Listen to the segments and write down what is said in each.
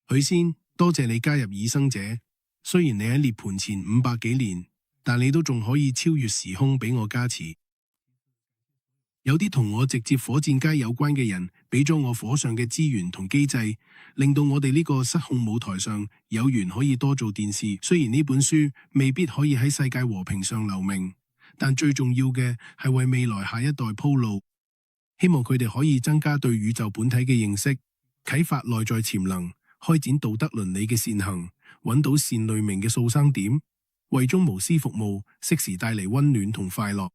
許仙，多謝你加入已生者。雖然你喺涅槃前500幾年，但你都仲可以超越時空俾我加持。有啲同我直接火箭街有關嘅人，俾咗我火上嘅資源同機制，令到我哋呢個失控舞台上有緣可以多做電視。雖然呢本書未必可以喺世界和平上留名，但最重要嘅係為未來下一代鋪路。希望佢哋可以增加對宇宙本體嘅認識，啟發內在潛能，開展道德倫理嘅善行，揾到善類明嘅掃生點，為眾無私服務，適時帶嚟溫暖同快樂。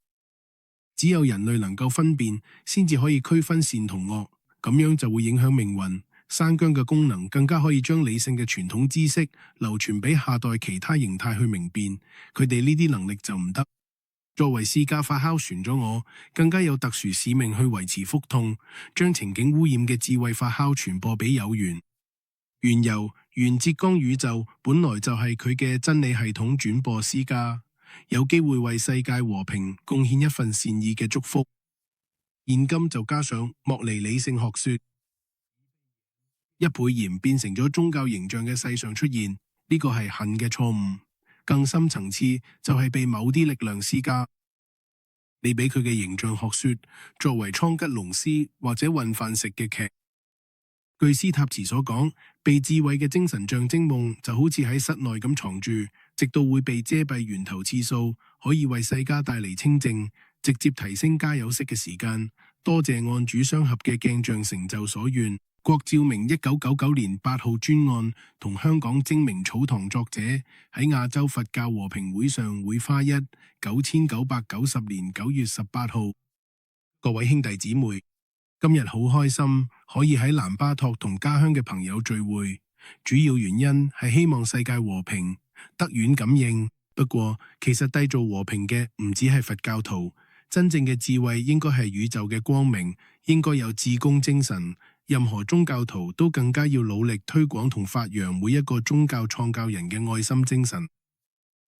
只有人類能夠分辨，先至可以區分善同惡，咁樣就會影響命運。山姜嘅功能更加可以將理性嘅傳統知識流傳俾下代其他形態去明辨，佢哋呢啲能力就唔得。作為試駕發酵船咗我，更加有特殊使命去維持腹痛，將情景污染嘅智慧發酵傳播俾有緣。原由原浙江宇宙本來就係佢嘅真理系統轉播私家，有機會為世界和平貢獻一份善意嘅祝福。現今就加上莫尼理性學說，一倍鹽變成咗宗教形象嘅世上出現，呢個係恨嘅錯誤。更深層次就係被某啲力量施加。你俾佢嘅形象學說作為倉吉龍獅或者混飯食嘅劇。據斯塔茨所講，被智慧嘅精神象徵夢就好似喺室內咁藏住，直到會被遮蔽源頭次數，可以為世家帶嚟清靜，直接提升加油式嘅時間。多謝案主相合嘅鏡像成就所願。郭照明1999年8號專案同香港精明草堂作者喺亞洲佛教和平會上會花1990年9月18號。各位兄弟姊妹，今日好開心可以喺蘭巴托同家鄉嘅朋友聚會，主要原因係希望世界和平，德遠感應。不過其實締造和平嘅唔止係佛教徒，真正嘅智慧應該係宇宙嘅光明，應該有志工精神。任何宗教徒都更加要努力推廣同發揚每一個宗教創教人嘅愛心精神。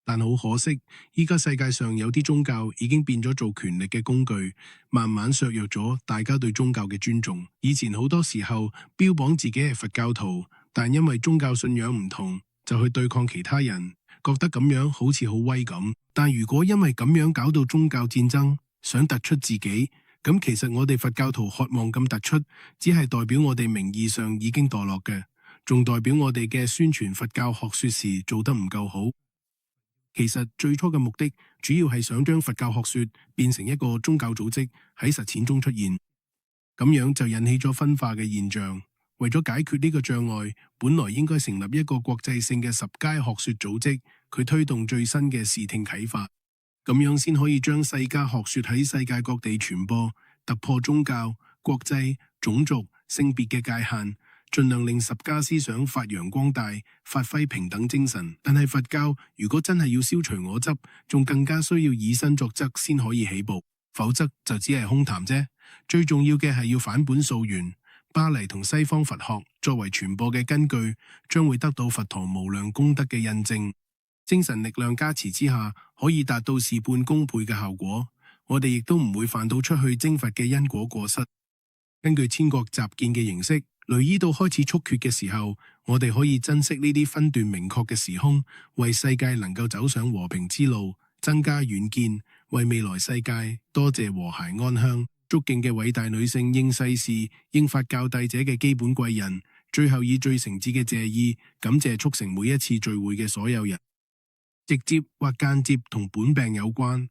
但好可惜，依家世界上有啲宗教已經變咗做權力嘅工具，慢慢削弱咗大家對宗教嘅尊重。以前好多時候標榜自己係佛教徒，但因為宗教信仰唔同，就去對抗其他人，覺得咁樣好似好威咁。但如果因為咁樣搞到宗教戰爭，想突出自己，咁其實我哋佛教徒渴望咁突出，只係代表我哋名義上已經墮落嘅，仲代表我哋嘅宣傳佛教學說時做得唔夠好。其實最初嘅目的，主要係想將佛教學說變成一個宗教組織喺實踐中出現，咁樣就引起咗分化嘅現象。為咗解決呢個障礙，本來應該成立一個國際性嘅十佳學說組織，佢推動最新嘅視聽啟發。咁樣先可以將世家學說喺世界各地傳播，突破宗教、國際、種族、性別嘅界限，盡量令十家思想發揚光大，發揮平等精神。但係佛教如果真係要消除我執，仲更加需要以身作則先可以起步，否則就只係空談啫。最重要嘅係要返本溯源，巴黎同西方佛學作為傳播嘅根據，將會得到佛陀無量功德嘅印證。精神力量加持之下，可以達到事半功倍嘅效果。我哋亦都唔會犯到出去征佛嘅因果過失。根據千國習見嘅形式，雷伊道開始速決嘅時候，我哋可以珍惜呢啲分段明確嘅時空，為世界能夠走上和平之路增加遠見，為未來世界多謝和諧安鄉。祝敬嘅偉大女性應世事應法教弟者嘅基本貴人，最後以最誠摯嘅謝意感謝促成每一次聚會嘅所有人。直接或間接同本病有關，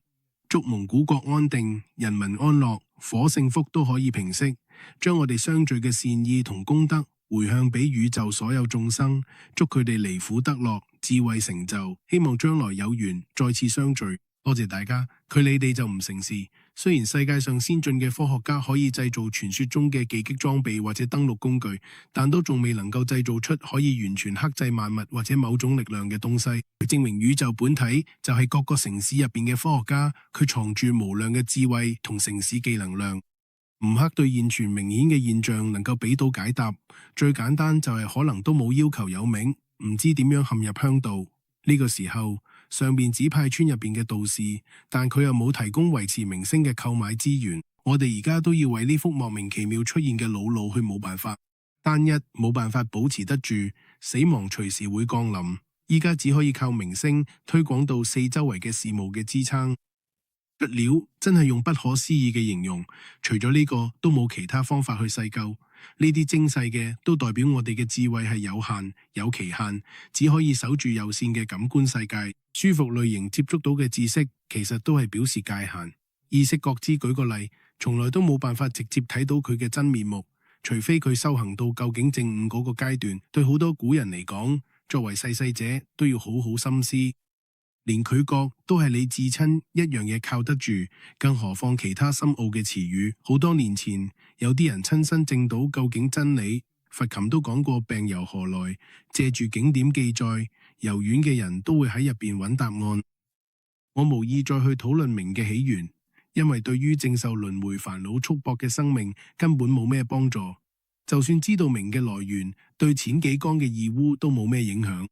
祝蒙古國安定，人民安樂，火聖福都可以平息，將我哋相聚嘅善意同功德回向俾宇宙所有眾生，祝佢哋離苦得樂，智慧成就，希望將來有緣再次相聚。多謝大家，佢你哋就唔成事。雖然世界上先進嘅科學家可以製造傳說中嘅技擊裝備或者登陸工具，但都仲未能夠製造出可以完全克制萬物或者某種力量嘅東西。證明宇宙本體就係各個城市入邊嘅科學家，佢藏住無量嘅智慧同城市技能量。吳克對現存明顯嘅現象能夠俾到解答，最簡單就係可能都冇要求有名，唔知點樣陷入香道。呢個時候，上面指派村入邊嘅道士，但佢又冇提供維持明星嘅購買資源。我哋而家都要為呢幅莫名其妙出現嘅老路去冇辦法，單一冇辦法保持得住，死亡隨時會降臨。依家只可以靠名聲推廣到四周圍嘅事務嘅支撐。出料真係用不可思議嘅形容，除咗呢個都冇其他方法去細究。呢啲精細嘅都代表我哋嘅智慧係有限、有期限，只可以守住有限嘅感官世界。舒服類型接觸到嘅知識，其實都係表示界限。意識覺知舉個例，從來都冇辦法直接睇到佢嘅真面目，除非佢修行到究竟正悟嗰個階段。對好多古人嚟講，作為逝世者都要好好深思。連佢覺都係你至親一樣嘢靠得住，更何況其他深奧嘅詞語。好多年前有啲人親身證到究竟真理，佛琴都講過病由何來，借住經典記載，柔軟嘅人都會喺入邊揾答案。我無意再去討論名嘅起源，因為對於正受輪迴煩惱束縛嘅生命根本冇咩幫助。就算知道名嘅來源，對淺幾缸嘅義烏都冇咩影響。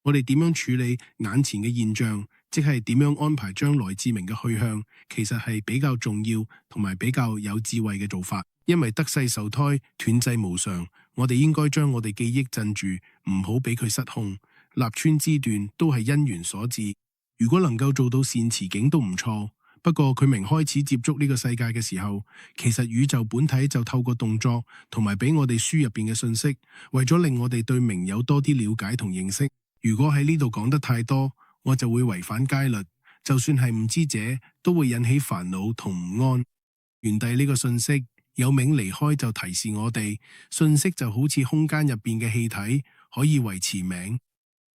我哋點樣處理眼前嘅現象，即係點樣安排將來志明嘅去向，其實係比較重要同埋比較有智慧嘅做法。因為得世受胎斷滯無常，我哋應該將我哋記憶鎮住，唔好俾佢失控。立穿之斷都係因緣所致，如果能夠做到善持境都唔錯。不過佢明開始接觸呢個世界嘅時候，其實宇宙本體就透過動作同埋俾我哋書入邊嘅信息，為咗令我哋對明有多啲了解同認識。如果喺呢度講得太多，我就會違反戒律。就算係唔知者，都會引起煩惱同唔安。原地呢個信息，有名離開就提示我哋，信息就好似空間入邊嘅氣體，可以維持名。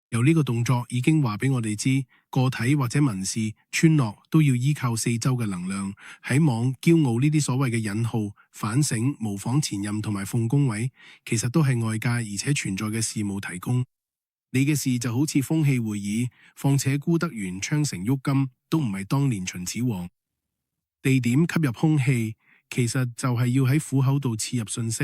由呢個動作已經話俾我哋知，個體或者民事村落都要依靠四周嘅能量。喺妄驕傲呢啲所謂嘅引號、反省、模仿前任同埋奉公位，其實都係外界而且存在嘅事務提供。你嘅事就好似風氣會議，況且孤德元昌成鬱金都唔係當年秦始皇。地點吸入空氣，其實就係要喺虎口度刺入信息，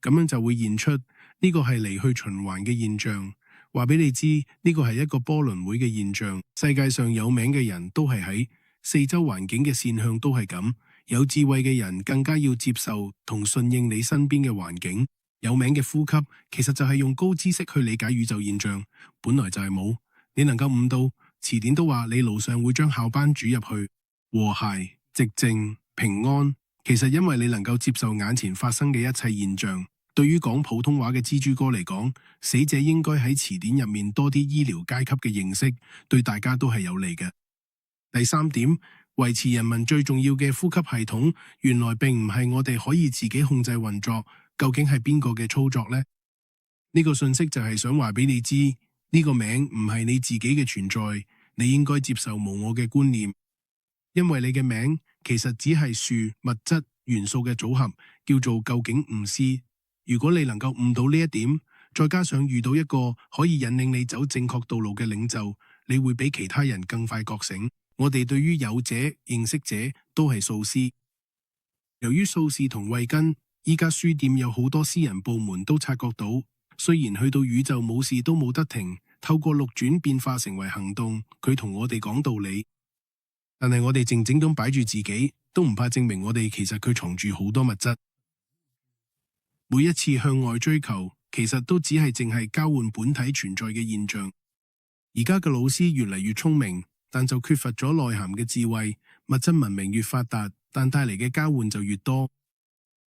咁樣就會現出呢個係離去循環嘅現象。話俾你知，呢個係一個波輪迴嘅現象。世界上有名嘅人都係喺四周環境嘅線向都係咁，有智慧嘅人更加要接受同順應你身邊嘅環境。有名嘅呼吸，其實就係用高知識去理解宇宙現象，本來就係冇。你能夠悟到，詞典都話你路上會將校班煮入去，和諧、寂靜、平安。其實因為你能夠接受眼前發生嘅一切現象。對於講普通話嘅蜘蛛哥嚟講，死者應該喺詞典入面多啲醫療階級嘅認識，對大家都係有利嘅。第三點，維持人民最重要嘅呼吸系統，原來並唔係我哋可以自己控制運作。究竟係邊個嘅操作呢？呢個信息就係想話俾你知，呢個名唔係你自己嘅存在，你應該接受無我嘅觀念。因為你嘅名其實只係樹、物質、元素嘅組合，叫做究竟悟師。如果你能夠悟到呢一點，再加上遇到一個可以引領你走正確道路嘅領袖，你會比其他人更快覺醒。我哋對於有者、認識者都係素師。由於素士同慧根，依家書店有好多私人部門都察覺到，雖然去到宇宙冇事都冇得停，透過六轉變化成為行動，佢同我哋講道理。但係我哋靜靜咁擺住自己，都唔怕證明我哋其實佢藏住好多物質。每一次向外追求，其實都只係淨係交換本體存在嘅現象。而家嘅老師越嚟越聰明，但就缺乏咗內涵嘅智慧。物質文明越發達，但帶嚟嘅交換就越多。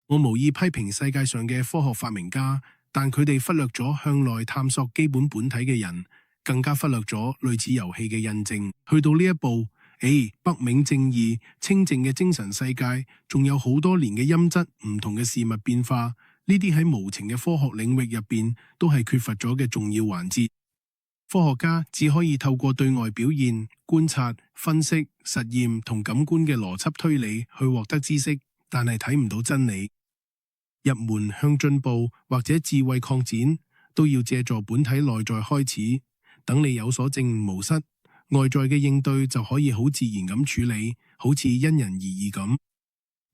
我無意批評世界上嘅科學發明家，但佢哋忽略咗向內探索基本本體嘅人，更加忽略咗類似遊戲嘅印證。去到呢一步，北冥正義清淨嘅精神世界，仲有好多年嘅音質唔同嘅事物變化，呢啲喺無情嘅科學領域入邊都係缺乏咗嘅重要環節。科學家只可以透過對外表現、觀察、分析、實驗同感官嘅邏輯推理去獲得知識，但係睇唔到真理。入門向進步或者智慧擴展，都要借助本體內在開始。等你有所證悟無失，外在嘅應對就可以好自然咁處理，好似因人而異咁。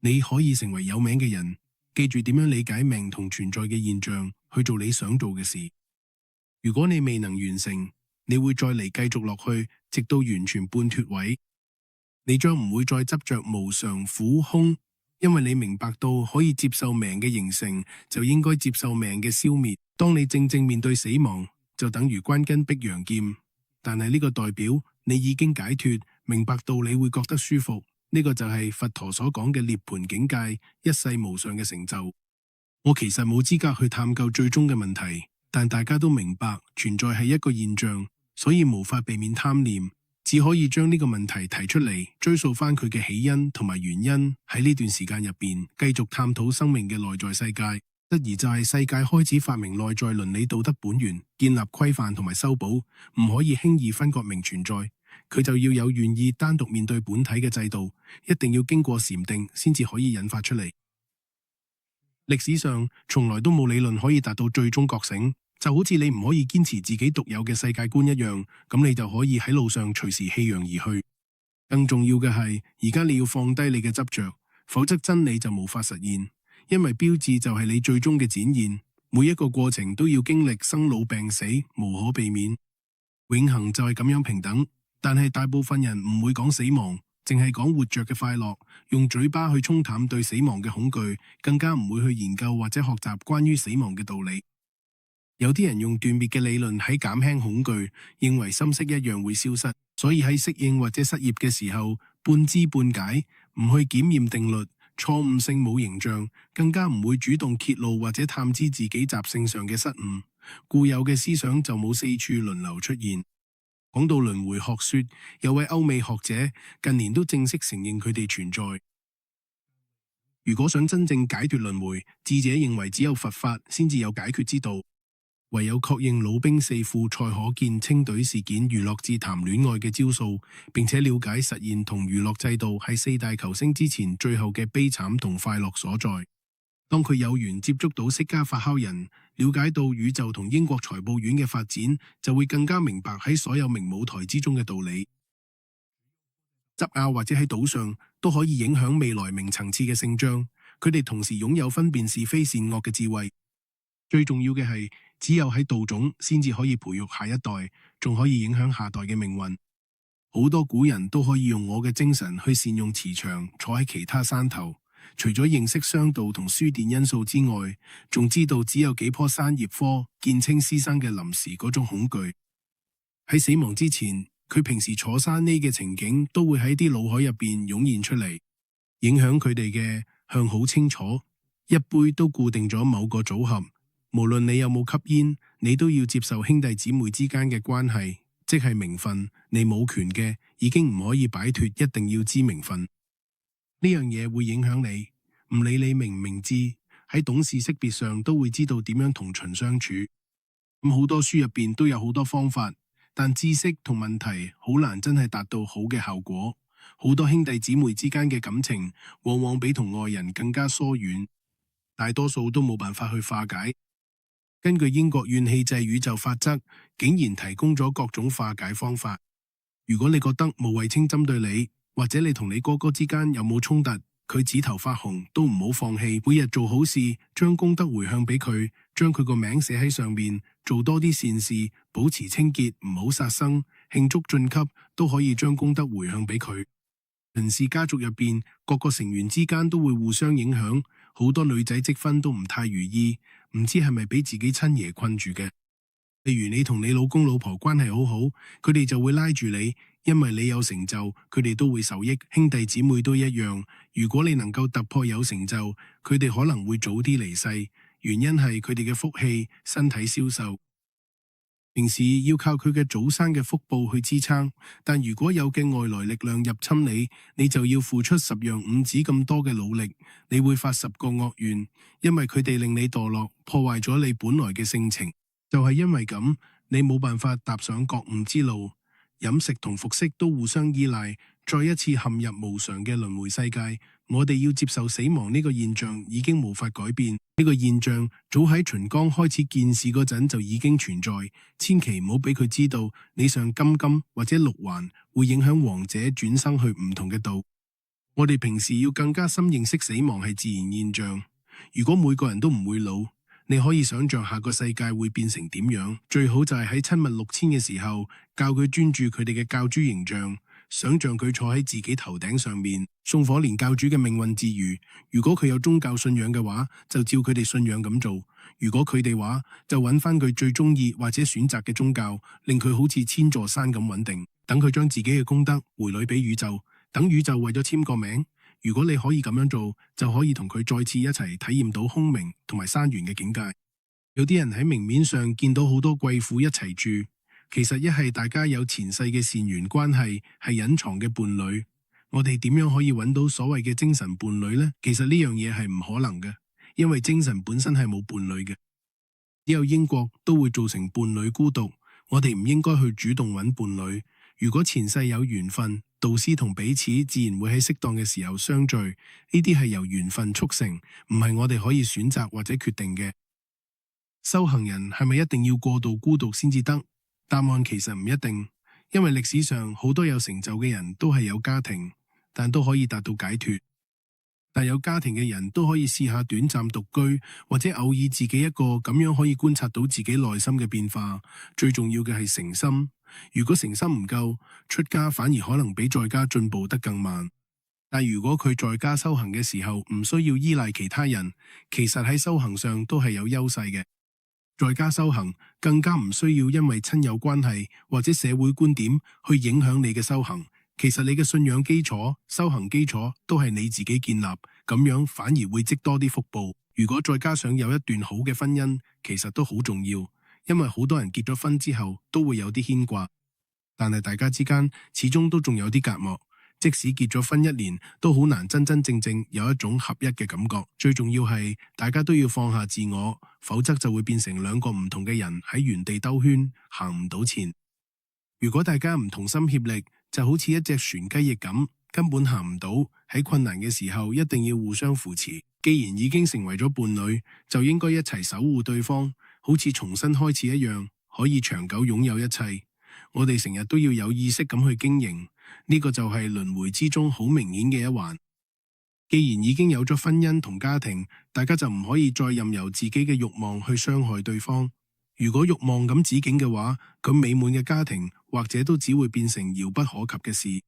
你可以成為有名嘅人，記住點樣理解命同存在嘅現象，去做你想做嘅事。如果你未能完成，你會再嚟繼續落去，直到完全半脫位。你將唔會再執着無常苦空。因為你明白到可以接受命嘅形成，就應該接受命嘅消滅。當你正正面對死亡，就等於關根逼陽劍，但係呢個代表你已經解脫，明白道理會覺得舒服。呢個就係佛陀所講嘅涅槃境界，一世無上嘅成就。我其實冇資格去探究最終嘅問題，但大家都明白存在係一個現象，所以無法避免貪念，只可以將呢個問題提出嚟，追溯翻佢嘅起因同埋原因。喺呢段時間入邊，繼續探討生命嘅內在世界。質疑就係世界開始發明內在倫理道德本源，建立規範同埋修補，唔可以輕易分割明存在。佢就要有願意單獨面對本體嘅制度，一定要經過禪定先至可以引發出嚟。歷史上從來都冇理論可以達到最終覺醒，就好似你唔可以堅持自己獨有嘅世界觀一樣，咁你就可以喺路上隨時棄養而去。更重要嘅係，而家你要放低你嘅執着，否則真理就無法實現。因為標誌就係你最終嘅展現，每一個過程都要經歷生老病死，無可避免。永恆就係咁樣平等，但係大部分人唔會講死亡，淨係講活着嘅快樂，用嘴巴去沖淡對死亡嘅恐懼，更加唔會去研究或者學習關於死亡嘅道理。有啲人用斷滅嘅理論喺減輕恐懼，認為心識一樣會消失，所以喺適應或者失業嘅時候，半知半解，唔去檢驗定律。錯誤性冇形象，更加唔會主動揭露或者探知自己習性上嘅失誤，固有嘅思想就冇四處輪流出現。講到輪迴學說，有位歐美學者近年都正式承認佢哋存在。如果想真正解脫輪迴，智者認為只有佛法先至有解決之道。唯有確認老兵四副才可見清隊事件娛樂志談戀愛嘅招數，並且了解實現同娛樂制度係四大求星之前最後嘅悲慘同快樂所在。當佢有緣接觸到釋迦發酵人，了解到宇宙同英國財報院嘅發展，就會更加明白喺所有名舞台之中嘅道理。執拗或者喺島上都可以影響未來名層次嘅勝仗，佢哋同時擁有分辨是非善惡嘅智慧。最重要嘅係，只有喺道種先至可以培育下一代，仲可以影響下代嘅命運。好多古人都可以用我嘅精神去善用磁場，坐喺其他山頭，除咗認識商道同書電因素之外，仲知道只有幾棵山葉科見清師生嘅臨時嗰種恐懼。喺死亡之前，佢平時坐山呢嘅情景都會喺啲腦海入邊湧現出嚟，影響佢哋嘅向好清楚。一杯都固定咗某個組合。無論你有冇吸煙，你都要接受兄弟姊妹之間嘅關係，即係名分。你冇權嘅，已經唔可以擺脫，一定要知名分。呢樣嘢會影響你，唔理你明唔明知，喺懂事識別上都會知道點樣同群相處。好多書入邊都有好多方法，但知識同問題好難真係達到好嘅效果。好多兄弟姊妹之間嘅感情，往往比同外人更加疏遠，大多數都冇辦法去化解。根據英國怨氣制宇宙法則，竟然提供咗各種化解方法。如果你覺得無謂清針對你，或者你同你哥哥之間有冇衝突，佢指頭發紅都唔好放棄，每日做好事，將功德回向俾佢，將佢個名寫喺上面，做多啲善事，保持清潔，唔好殺生，慶祝晉級，都可以將功德回向俾佢。人氏家族入邊，各個成員之間都會互相影響，好多女仔積分都唔太如意，唔知係咪俾自己親爺困住嘅。例如你同你老公老婆關係好好，佢哋就會拉住你，因為你有成就，佢哋都會受益。兄弟姊妹都一樣，如果你能夠突破有成就，佢哋可能會早啲離世，原因係佢哋嘅福氣、身體消瘦。平時要靠佢嘅祖生嘅福報去支撐，但如果有嘅外來力量入侵你，你就要付出10樣5指咁多嘅努力，你會發10個惡願，因為佢哋令你墮落，破壞咗你本來嘅性情。就係因為咁，你冇辦法踏上覺悟之路，飲食同服飾都互相依賴，再一次陷入無常嘅輪迴世界。我哋要接受死亡呢個現象已經無法改變，呢個現象早喺秦剛開始見事嗰陣就已經存在，千祈唔好俾佢知道你上金金或者六環會影響王者轉生去唔同嘅道。我哋平時要更加深認識死亡係自然現象。如果每個人都唔會老，你可以想象下個世界會變成點樣。最好就係喺親密6000嘅時候教佢專注佢哋嘅教主形象，想象佢坐喺自己頭頂上面，送火連教主嘅命運自如。如果佢有宗教信仰嘅話，就照佢哋信仰咁做；如果佢哋話，就揾翻佢最中意或者選擇嘅宗教，令佢好似千座山咁穩定，等佢將自己嘅功德回禮俾宇宙，等宇宙為咗簽個名。如果你可以咁樣做，就可以同佢再次一齊體驗到空明同埋山源嘅境界。有啲人喺明面上見到好多貴婦一齊住，其實一係大家有前世嘅善緣關係，係隱藏嘅伴侶。我哋點樣可以揾到所謂嘅精神伴侶呢？其實呢樣嘢係唔可能嘅，因為精神本身係冇伴侶嘅，只有因果都會造成伴侶孤獨。我哋唔應該去主動揾伴侶。如果前世有緣分，導師同彼此自然會喺適當嘅時候相聚。呢啲係由緣分促成，唔係我哋可以選擇或者決定嘅。修行人係咪一定要過度孤獨先至得？答案其實唔一定，因為歷史上好多有成就嘅人都係有家庭，但都可以達到解脫。但有家庭嘅人都可以試下短暫獨居，或者偶爾自己一個，咁樣可以觀察到自己內心嘅變化。最重要嘅係誠心。如果誠心唔夠，出家反而可能比在家進步得更慢。但如果佢在家修行嘅時候唔需要依賴其他人，其實喺修行上都係有優勢嘅。在家修行更加唔需要因為親友關係或者社會觀點去影響你嘅修行。其實你嘅信仰基礎、修行基礎都係你自己建立，咁樣反而會積多啲福報。如果再加上有一段好嘅婚姻，其實都好重要，因為好多人結咗婚之後都會有啲牽掛，但係大家之間始終都仲有啲隔膜。即使結咗婚1年，都好難真真正正有一種合一嘅感覺。最重要係大家都要放下自我，否則就會變成兩個唔同嘅人喺原地兜圈，行唔到前。如果大家唔同心協力，就好似一隻船雞翼咁，根本行唔到。喺困難嘅時候，一定要互相扶持。既然已經成為咗伴侶，就應該一齊守護對方，好似重新開始一樣，可以長久擁有一切。我哋成日都要有意識咁去經營，呢個就係輪迴之中好明顯嘅一環。既然已經有咗婚姻同家庭，大家就唔可以再任由自己嘅慾望去傷害對方。如果慾望咁止境嘅話，咁美滿嘅家庭或者都只會變成遙不可及嘅事。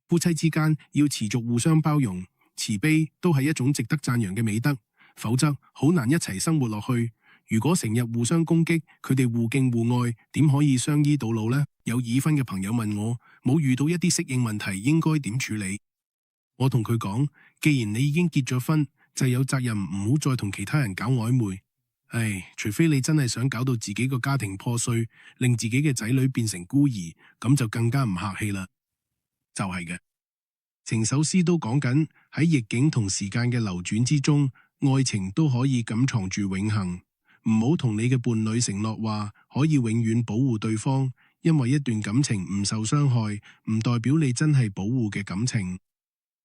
夫妻之間要持續互相包容、慈悲，都係一種值得讚揚嘅美德，否則好難一齊生活落去。如果成日互相攻擊，佢哋互敬互愛，點可以相依到老呢？有已婚嘅朋友問我，冇遇到一啲適應問題，應該點處理？我同佢講，既然你已經結咗婚，就有責任唔好再同其他人搞曖昧。除非你真係想搞到自己個家庭破碎，令自己嘅仔女變成孤兒，咁就更加唔客氣啦。就係嘅，成首詩都講緊喺逆境同時間嘅流轉之中，愛情都可以感藏住永恆。唔好同你嘅伴侶承諾話可以永遠保護對方，因為一段感情唔受傷害，唔代表你真係保護嘅感情。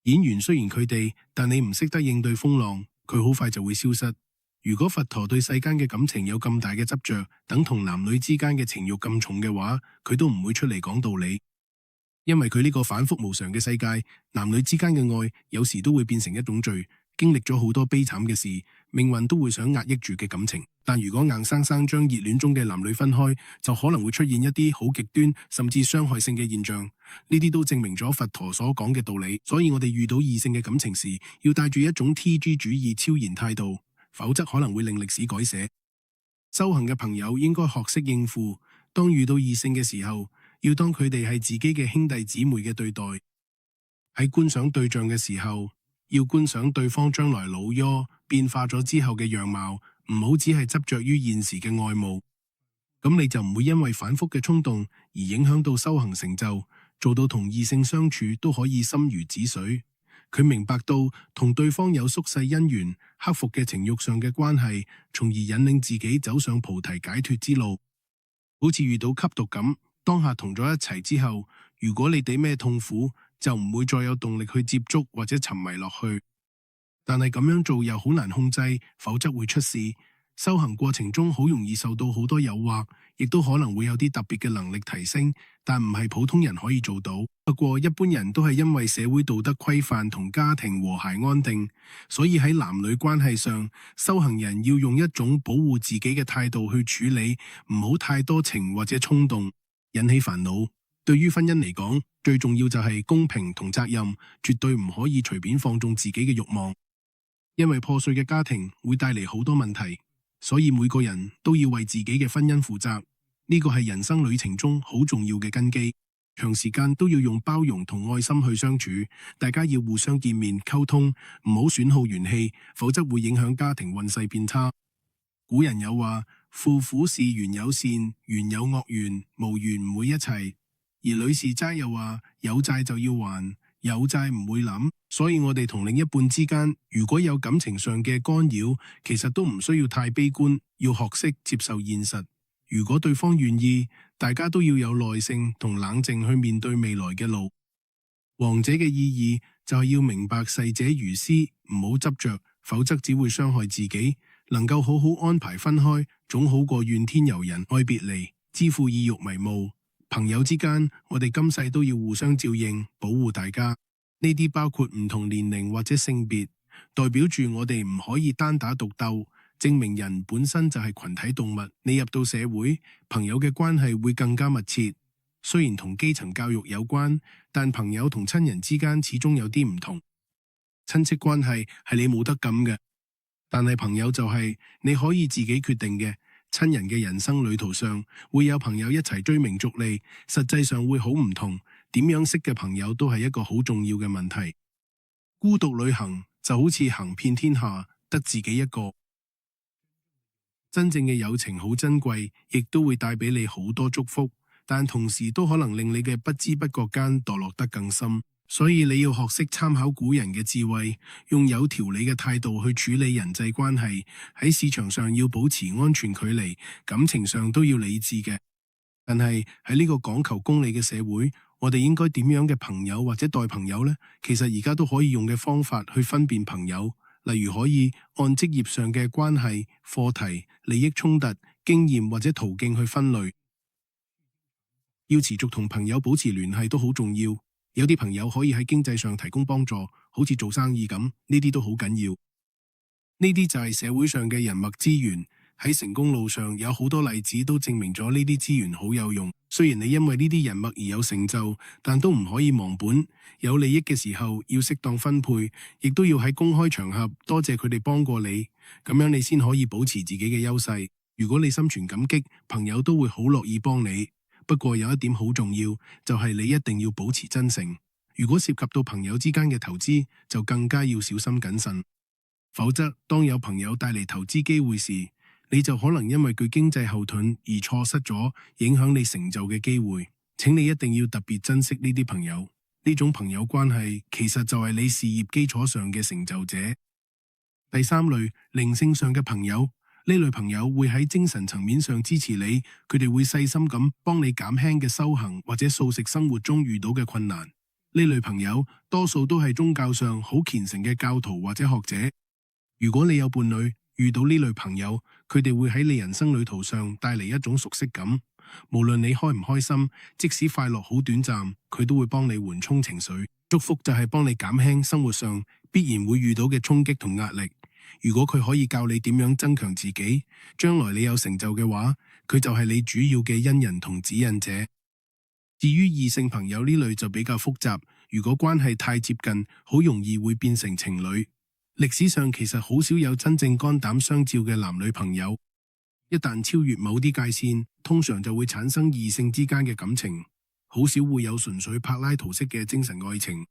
演員雖然佢哋，但你唔識得應對風浪，佢好快就會消失。如果佛陀對世間嘅感情有咁大嘅執着，等同男女之間嘅情慾咁重嘅話，佢都唔會出嚟講道理。因為佢呢個反覆無常嘅世界，男女之間嘅愛有時都會變成一種罪。經歷咗好多悲慘嘅事，命運都會想壓抑住嘅感情。但如果硬生生將熱戀中嘅男女分開，就可能會出現一啲好極端甚至傷害性嘅現象。呢啲都證明咗佛陀所講嘅道理。所以我哋遇到異性嘅感情時，要帶住一種 TG 主義超然態度，否則可能會令歷史改寫。修行嘅朋友應該學識應付，當遇到異性嘅時候，要當佢哋係自己嘅兄弟姊妹嘅對待。喺觀賞對象嘅時候，要觀賞對方將來老咗變化咗之後嘅樣貌，唔好只係執着於現時嘅外貌。咁你就唔會因為反覆嘅衝動而影響到修行成就，做到同異性相處都可以心如止水。佢明白到同對方有宿世姻緣，克服嘅情慾上嘅關係，從而引領自己走上菩提解脫之路。好似遇到吸毒咁，當下同咗一齊之後，如果你哋咩痛苦，就唔會再有動力去接觸或者沉迷落去。但係咁樣做又好難控制，否則會出事。修行過程中好容易受到好多誘惑，亦都可能會有啲特別嘅能力提升，但唔係普通人可以做到。不過一般人都係因為社會道德規範同家庭和諧安定，所以喺男女關係上，修行人要用一種保護自己嘅態度去處理，唔好太多情或者衝動，引起煩惱。對於婚姻嚟講，最重要就係公平同責任，絕對唔可以隨便放縱自己嘅慾望，因為破碎嘅家庭會帶嚟好多問題，所以每個人都要為自己嘅婚姻負責，呢個係人生旅程中好重要嘅根基。長時間都要用包容同愛心去相處，大家要互相見面溝通，唔好損耗元氣，否則會影響家庭運勢變差。古人有話：父虎是緣有善，緣有惡緣，無緣唔會一齊。而呂氏齋又話：有債就要還，有債唔會諗。所以我哋同另一半之間，如果有感情上嘅干擾，其實都唔需要太悲觀，要學識接受現實。如果對方願意，大家都要有耐性同冷靜去面對未來嘅路。王者嘅意義就係要明白逝者如斯，唔好執着，否則只會傷害自己。能夠好好安排分開，總好過怨天尤人愛別離，支付意欲迷霧。朋友之間，我哋今世都要互相照應，保護大家。呢啲包括唔同年齡或者性別，代表住我哋唔可以單打獨鬥。證明人本身就係群體動物，你入到社會，朋友嘅關係會更加密切。雖然同基層教育有關，但朋友同親人之間始終有啲唔同。親戚關係係你冇得撳嘅，但係朋友就係你可以自己決定嘅。親人嘅人生旅途上，會有朋友一齊追名逐利，實際上會好唔同。點樣識嘅朋友都係一個好重要嘅問題。孤獨旅行就好似行遍天下，得自己一個。真正嘅友情好珍貴，亦都會帶俾你好多祝福，但同時都可能令你嘅不知不覺間墮落得更深。所以你要學識參考古人嘅智慧，用有條理嘅態度去處理人際關係。喺市場上要保持安全距離，感情上都要理智嘅。但係喺呢個講求公理嘅社會，我哋應該點樣嘅朋友或者代朋友呢？其實而家都可以用嘅方法去分辨朋友。例如可以按職業上嘅關係、課題、利益衝突、經驗或者途徑去分類。要持續同朋友保持聯繫都好重要。有啲朋友可以喺經濟上提供幫助，好似做生意咁，呢啲都好緊要。呢啲就係社會上嘅人脈資源。喺成功路上有好多例子都證明咗呢啲資源好有用。雖然你因為呢啲人脈而有成就，但都唔可以忘本。有利益嘅時候要適當分配，亦都要喺公開場合多謝佢哋幫過你，咁樣你先可以保持自己嘅優勢。如果你心存感激，朋友都會好樂意幫你。不過有一點好重要，就係你一定要保持真誠。如果涉及到朋友之間嘅投資，就更加要小心謹慎。否則當有朋友帶嚟投資機會時，你就可能因為佢經濟後盾而錯失咗影響你成就嘅機會。請你一定要特別珍惜呢啲朋友，呢種朋友關係其實就係你事業基礎上嘅成就者。第三類，靈性上嘅朋友，呢類朋友會喺精神層面上支持你，佢哋會細心咁幫你減輕嘅修行或者素食生活中遇到嘅困難。呢類朋友多數都係宗教上好虔誠嘅教徒或者學者。如果你有伴侶，遇到呢類朋友，佢哋會喺你人生旅途上帶嚟一種熟悉感。無論你開唔開心，即使快樂好短暫，佢都會幫你緩衝情緒。祝福就係幫你減輕生活上必然會遇到嘅衝擊同壓力。如果佢可以教你點樣增強自己，將來你有成就嘅話，佢就係你主要嘅恩人同指引者。至於異性朋友呢類就比較複雜，如果關係太接近，好容易會變成情侶。歷史上其實好少有真正肝膽相照嘅男女朋友，一旦超越某啲界線，通常就會產生異性之間嘅感情，好少會有純粹柏拉圖式嘅精神愛情。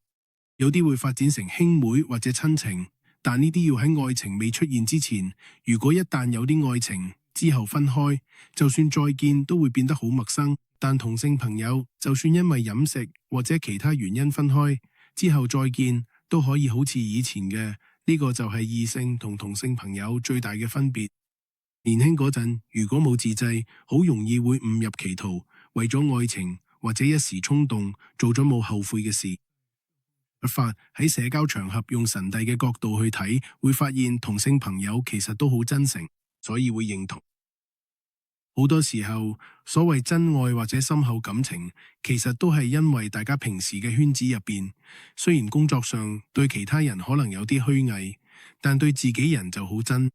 有啲會發展成兄妹或者親情，但呢啲要喺愛情未出現之前。如果一旦有啲愛情之後分開，就算再見都會變得好陌生。但同性朋友就算因為飲食或者其他原因分開之後再見，都可以好似以前嘅。呢個就係異性同同性朋友最大嘅分別。年輕嗰陣，如果冇自制，好容易會誤入歧途，為咗愛情或者一時衝動，做咗冇後悔嘅事。不法喺社交場合用神帝嘅角度去睇，會發現同性朋友其實都好真誠，所以會認同。好多時候，所謂真愛或者深厚感情，其實都係因為大家平時嘅圈子入邊，雖然工作上對其他人可能有啲虛偽，但對自己人就好真。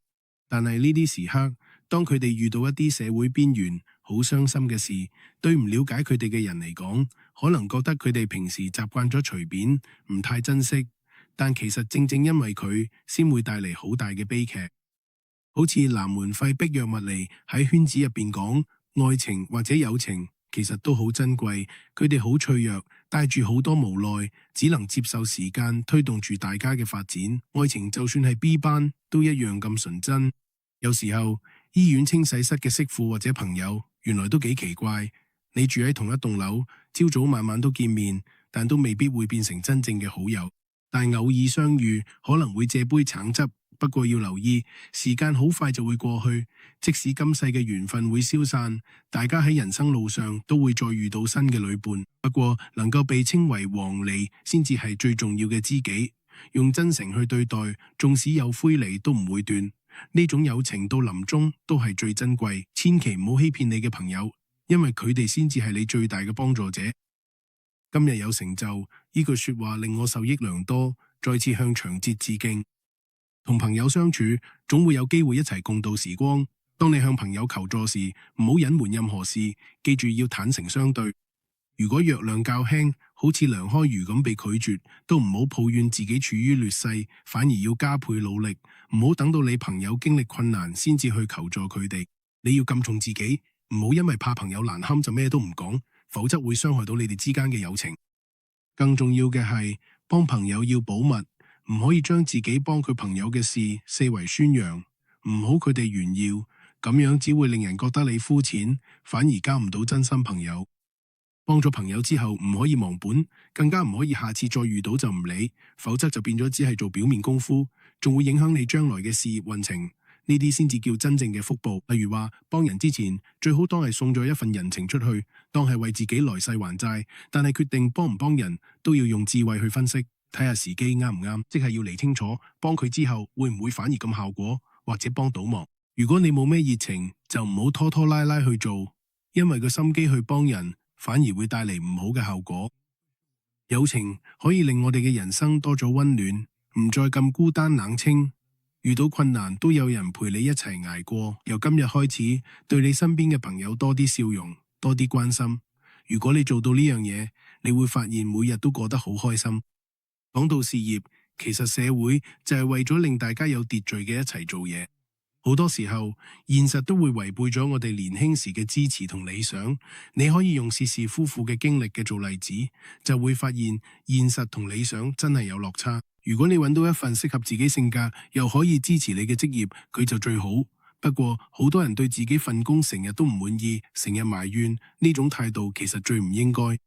但係呢啲時刻，當佢哋遇到一啲社會邊緣好傷心嘅事，對唔了解佢哋嘅人嚟講，可能覺得佢哋平時習慣咗隨便，唔太珍惜，但其實正正因為佢，先會帶嚟好大嘅悲劇。好似南門費碧約物尼喺圈子入邊講，愛情或者友情其實都好珍貴，佢哋好脆弱，帶住好多無奈，只能接受時間推動住大家嘅發展。愛情就算係 B 班，都一樣咁純真。有時候醫院清洗室嘅媳婦或者朋友，原來都幾奇怪。你住喺同一棟樓，朝早晚晚都見面，但都未必會變成真正嘅好友。但偶爾相遇，可能會借杯橙汁。不過要留意，時間好快就會過去，即使今世嘅緣分會消散，大家喺人生路上都會再遇到新嘅旅伴。不過能夠被稱為黃鸝，先至係最重要嘅知己。用真誠去對待，縱使有灰離都唔會斷。呢種友情到臨終都係最珍貴。千祈唔好欺騙你嘅朋友，因為佢哋先至係你最大嘅幫助者。今日有成就，呢句說話令我受益良多，再次向長捷致敬。同朋友相處，總會有機會一齊共度時光。當你向朋友求助時，唔好隱瞞任何事，記住要坦誠相對。如果藥量較輕，好似梁開瑜咁被拒絕，都唔好抱怨自己處於劣勢，反而要加倍努力。唔好等到你朋友經歷困難先至去求助佢哋。你要禁重自己，唔好因為怕朋友難堪就咩都唔講，否則會傷害到你哋之間嘅友情。更重要嘅係，幫朋友要保密。唔可以將自己幫佢朋友嘅事四圍宣揚，唔好佢哋炫耀，咁樣只會令人覺得你膚淺，反而交唔到真心朋友。幫咗朋友之後唔可以忘本，更加唔可以下次再遇到就唔理，否則就變咗只係做表面功夫，仲會影響你將來嘅事業運程。呢啲先至叫真正嘅福報。例如話，幫人之前最好當係送咗一份人情出去，當係為自己來世還債，但係決定幫唔幫人都要用智慧去分析。睇下時機啱唔啱，即係要理清楚，幫佢之後會唔會反而咁效果，或者幫倒忙。如果你冇咩熱情，就唔好拖拖拉拉去做，因為個心機去幫人，反而會帶嚟唔好嘅效果。友情可以令我哋嘅人生多咗溫暖，唔再咁孤單冷清。遇到困難都有人陪你一齊捱過。由今日開始，對你身邊嘅朋友多啲笑容，多啲關心。如果你做到呢樣嘢，你會發現每日都過得好開心。講到事業，其實社會就係為咗令大家有秩序嘅一齊做嘢。好多時候，現實都會違背咗我哋年輕時嘅支持同理想。你可以用薛氏夫婦嘅經歷嘅做例子，就會發現現實同理想真係有落差。如果你揾到一份適合自己性格又可以支持你嘅職業，佢就最好。不過好多人對自己份工成日都唔滿意，成日埋怨，呢種態度其實最唔應該。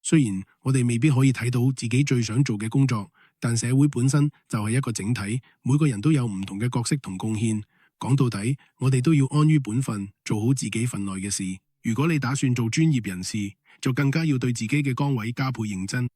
雖然我哋未必可以睇到自己最想做嘅工作，但社會本身就係一個整體，每個人都有唔同嘅角色同貢獻。講到底，我哋都要安於本分，做好自己份內嘅事。如果你打算做專業人士，就更加要對自己嘅崗位加倍認真，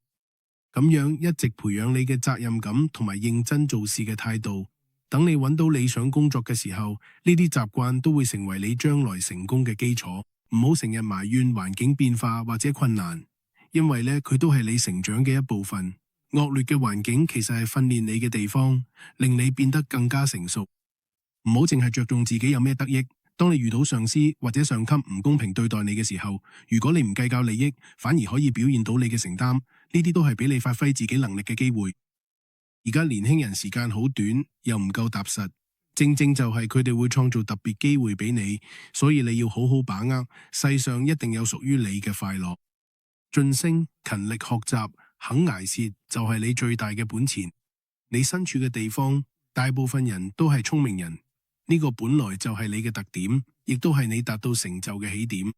咁樣一直培養你嘅責任感同埋認真做事嘅態度。等你揾到理想工作嘅時候，呢啲習慣都會成為你將來成功嘅基礎。唔好成日埋怨環境變化或者困難，因為呢，佢都係你成長嘅一部分。惡劣嘅環境其實係訓練你嘅地方，令你變得更加成熟。唔好淨係着重自己有咩得益。當你遇到上司或者上級唔公平對待你嘅時候，如果你唔計較利益，反而可以表現到你嘅承擔，呢啲都係俾你發揮自己能力嘅機會。而家年輕人時間好短，又唔夠踏實，正正就係佢哋會創造特別機會俾你，所以你要好好把握。世上一定有屬於你嘅快樂。晉升、勤力學習、肯捱蝕，就係你最大嘅本錢。你身處嘅地方，大部分人都係聰明人。呢個本來就係你嘅特點，亦都係你達到成就嘅起點。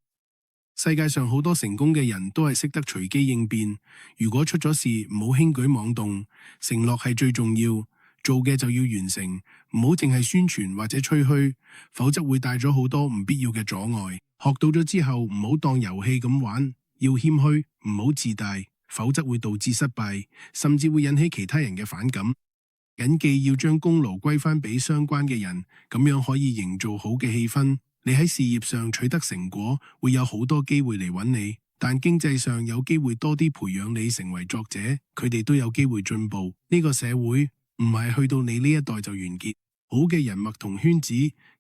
世界上好多成功嘅人都係識得隨機應變。如果出咗事，唔好輕舉妄動，承諾係最重要，做嘅就要完成，唔好淨係宣傳或者吹噓，否則會帶咗好多唔必要嘅阻礙。學到咗之後，唔好當遊戲咁玩，要謙虛，唔好自大，否則會導致失敗，甚至會引起其他人嘅反感。謹記要將功勞歸翻俾相關嘅人，咁樣可以營造好嘅氣氛。你喺事業上取得成果，會有好多機會嚟揾你，但經濟上有機會多啲培養你成為作者，佢哋都有機會進步。呢個社會唔係去到你呢一代就完結。好嘅人脈同圈子，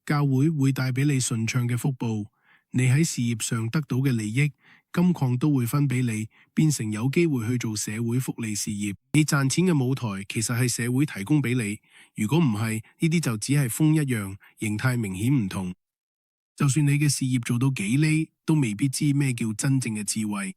教會會帶俾你順暢嘅福報。你喺事業上得到嘅利益，金礦都會分俾你，變成有機會去做社會福利事業。你賺錢嘅舞台其實係社會提供俾你，如果唔係，呢啲就只係風一樣，形態明顯唔同。就算你嘅事業做到幾厘，都未必知咩叫真正嘅智慧。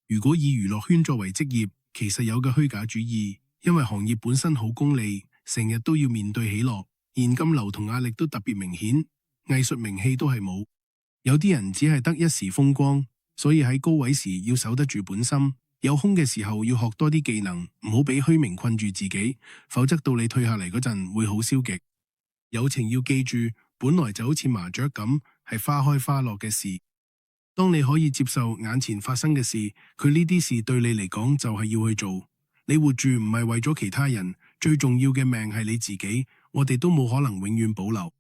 如果以娛樂圈作為職業，其實有個虛假主義，因為行業本身好功利，成日都要面對起落，現金流同壓力都特別明顯，藝術名氣都係冇。有啲人只係得一時風光，所以喺高位時要守得住本心，有空嘅時候要學多啲技能，唔好俾虛名困住自己，否則到你退下嚟嗰陣會好消極。友情要記住，本來就好似麻雀咁，係花開花落嘅事。當你可以接受眼前發生嘅事，佢呢啲事對你嚟講就係要去做。你活住唔係為咗其他人，最重要嘅命係你自己，我哋都冇可能永遠保留。